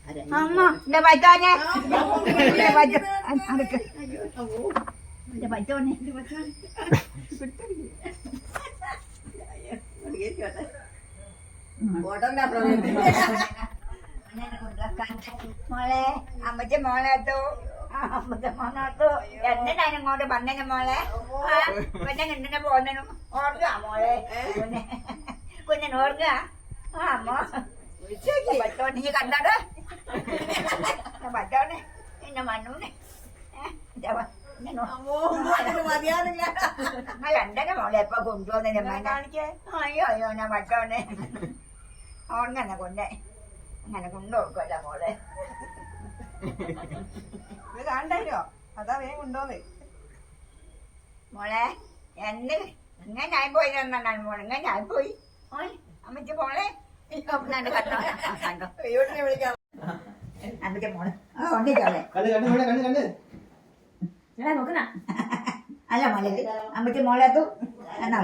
അമ്മ എന്റെ പറ്റോനെ എന്റെ പറ്റോനെ മോളെ അമ്മച്ച മോളെത്തു അമ്മച്ച മോനോത്തു എന്തിനാണ് ഇങ്ങോട്ട് വന്നേനെ മോളെ പിന്നെ നിന്നെ പോന്നനും ഓർക്കുക മോളെ കുഞ്ഞൻ ഓർക്കുക ആ അമ്മ പറ്റോനെ നീ കണ്ടത് പറ്റോനെ എന്നെ മണ്ണൂനെ രണ്ടര മോളെ എപ്പ കൊണ്ടുപോകുന്ന അയ്യോ അയ്യോ ഞാൻ പറ്റോനെ ഓർങ്ങനെ കൊണ്ടേ അങ്ങനെ കൊണ്ടുപോക്കല്ല മോളെ കാണണ്ടോ അതാ വേഗം കൊണ്ടുപോവേ മോളെ എന്ത് ഇങ്ങനെ ഞാൻ പോയി തന്നാണ് മോളെ ഇങ്ങനെ ഞാൻ പോയി അമ്മച്ച മോളെ കണ്ടോ വിളിക്കാം അമ്മച്ച മോളെ കൊണ്ടിട്ടോളെ നോക്കണ അല്ല മോളെ അമ്മച്ച മോളെ എന്നാ